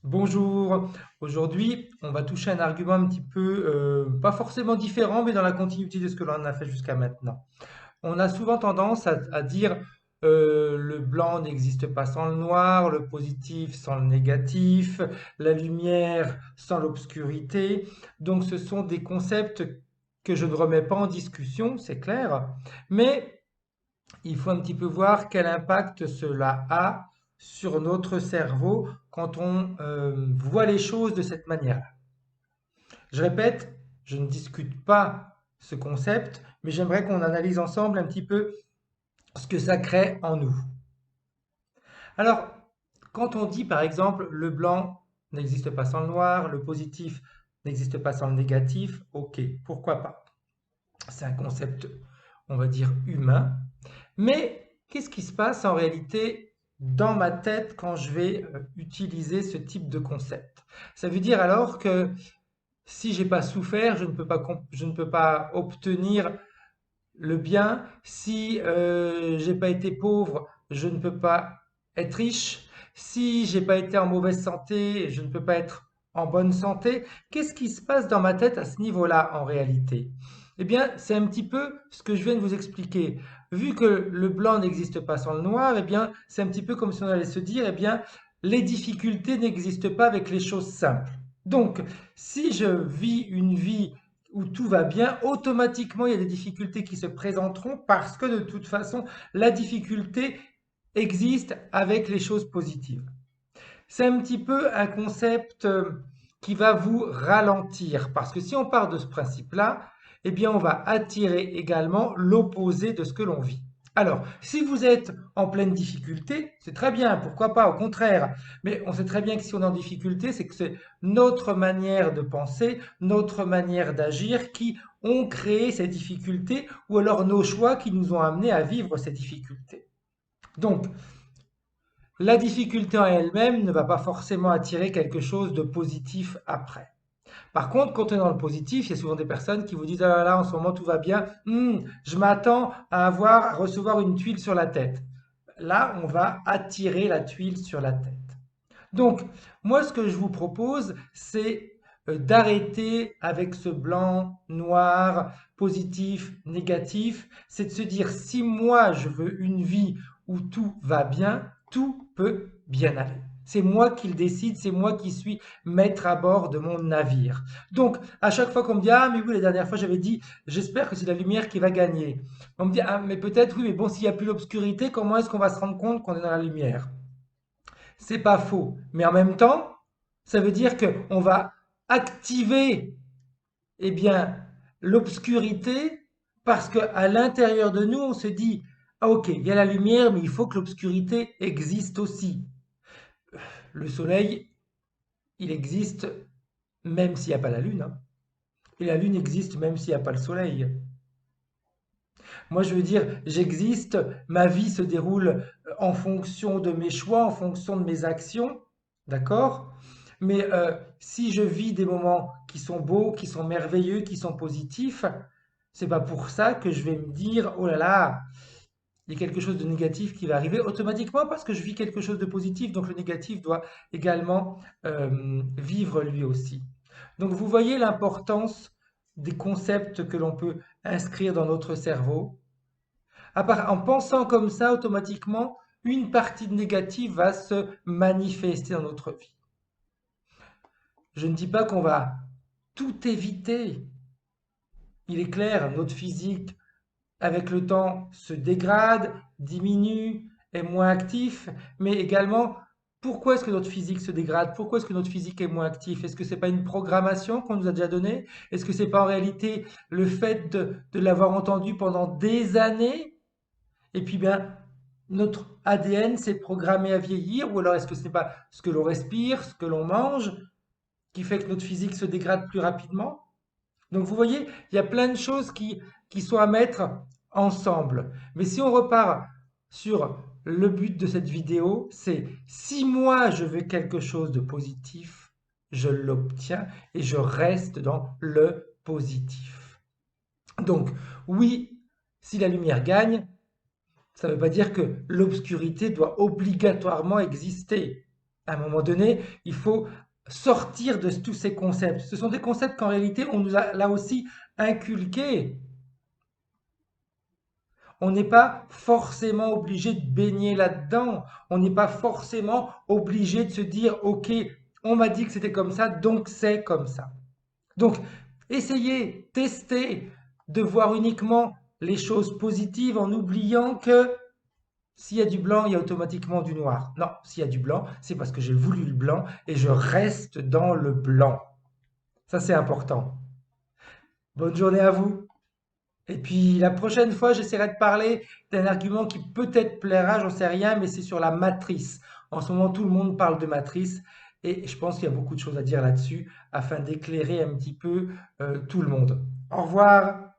Bonjour, aujourd'hui on va toucher un argument un petit peu, pas forcément différent, mais dans la continuité de ce que l'on a fait jusqu'à maintenant. On a souvent tendance à dire le blanc n'existe pas sans le noir, le positif sans le négatif, la lumière sans l'obscurité. Donc ce sont des concepts que je ne remets pas en discussion, c'est clair, mais il faut un petit peu voir quel impact cela a sur notre cerveau quand on voit les choses de cette manière. Je répète, je ne discute pas ce concept, mais j'aimerais qu'on analyse ensemble un petit peu ce que ça crée en nous. Alors, quand on dit par exemple le blanc n'existe pas sans le noir, le positif n'existe pas sans le négatif, ok, pourquoi pas? C'est un concept, on va dire, humain. Mais qu'est-ce qui se passe en réalité dans ma tête quand je vais utiliser ce type de concept? Ça veut dire alors que si j'ai pas souffert, je ne peux pas obtenir le bien. Si j'ai pas été pauvre, je ne peux pas être riche. Si j'ai pas été en mauvaise santé, je ne peux pas être en bonne santé. Qu'est-ce qui se passe dans ma tête à ce niveau-là en réalité? Eh bien, c'est un petit peu ce que je viens de vous expliquer. Vu que le blanc n'existe pas sans le noir, eh bien, c'est un petit peu comme si on allait se dire, eh bien, les difficultés n'existent pas avec les choses simples. Donc, si je vis une vie où tout va bien, automatiquement, il y a des difficultés qui se présenteront parce que de toute façon, la difficulté existe avec les choses positives. C'est un petit peu un concept qui va vous ralentir parce que si on part de ce principe-là, eh bien, on va attirer également l'opposé de ce que l'on vit. Alors, si vous êtes en pleine difficulté, c'est très bien, pourquoi pas, au contraire. Mais on sait très bien que si on est en difficulté, c'est que c'est notre manière de penser, notre manière d'agir qui ont créé ces difficultés ou alors nos choix qui nous ont amenés à vivre ces difficultés. Donc, la difficulté en elle-même ne va pas forcément attirer quelque chose de positif après. Par contre, quand on est dans le positif, il y a souvent des personnes qui vous disent: ah là là, en ce moment tout va bien, je m'attends à recevoir une tuile sur la tête. Là, on va attirer la tuile sur la tête. Donc, moi, ce que je vous propose, c'est d'arrêter avec ce blanc, noir, positif, négatif. C'est de se dire, si moi, je veux une vie où tout va bien, tout peut bien aller. C'est moi qui le décide, c'est moi qui suis maître à bord de mon navire. Donc, à chaque fois qu'on me dit: ah, mais oui, la dernière fois, j'avais dit, j'espère que c'est la lumière qui va gagner. On me dit: ah, mais peut-être, oui, mais bon, s'il n'y a plus l'obscurité, comment est-ce qu'on va se rendre compte qu'on est dans la lumière? C'est pas faux. Mais en même temps, ça veut dire qu'on va activer, eh bien, l'obscurité parce qu'à l'intérieur de nous, on se dit: ah, ok, il y a la lumière, mais il faut que l'obscurité existe aussi. Le soleil, il existe même s'il n'y a pas la lune, hein. Et la lune existe même s'il n'y a pas le soleil. Moi, je veux dire, j'existe, ma vie se déroule en fonction de mes choix, en fonction de mes actions, d'accord? Mais si je vis des moments qui sont beaux, qui sont merveilleux, qui sont positifs, c'est pas pour ça que je vais me dire: oh là là, il y a quelque chose de négatif qui va arriver automatiquement parce que je vis quelque chose de positif, donc le négatif doit également vivre lui aussi. Donc vous voyez l'importance des concepts que l'on peut inscrire dans notre cerveau. En pensant comme ça, automatiquement, une partie de négative va se manifester dans notre vie. Je ne dis pas qu'on va tout éviter. Il est clair, notre physique, avec le temps, se dégrade, diminue, est moins actif, mais également, pourquoi est-ce que notre physique se dégrade? Pourquoi est-ce que notre physique est moins actif? Est-ce que c'est pas une programmation qu'on nous a déjà donnée? Est-ce que c'est pas en réalité le fait de l'avoir entendu pendant des années? Et puis bien, notre ADN s'est programmé à vieillir, ou alors est-ce que ce n'est pas ce que l'on respire, ce que l'on mange, qui fait que notre physique se dégrade plus rapidement? Donc vous voyez, il y a plein de choses qui sont à mettre ensemble. Mais si on repart sur le but de cette vidéo, c'est si moi je veux quelque chose de positif, je l'obtiens et je reste dans le positif. Donc oui, si la lumière gagne, ça ne veut pas dire que l'obscurité doit obligatoirement exister. À un moment donné, il faut sortir de tous ces concepts. Ce sont des concepts qu'en réalité, on nous a là aussi inculqués. On n'est pas forcément obligé de baigner là-dedans. On n'est pas forcément obligé de se dire, OK, on m'a dit que c'était comme ça, donc c'est comme ça. Donc, essayez, testez de voir uniquement les choses positives en oubliant que s'il y a du blanc, il y a automatiquement du noir. Non, s'il y a du blanc, c'est parce que j'ai voulu le blanc et je reste dans le blanc. Ça, c'est important. Bonne journée à vous. Et puis la prochaine fois, j'essaierai de parler d'un argument qui peut-être plaira, j'en sais rien, mais c'est sur la matrice. En ce moment, tout le monde parle de matrice et je pense qu'il y a beaucoup de choses à dire là-dessus afin d'éclairer un petit peu tout le monde. Au revoir.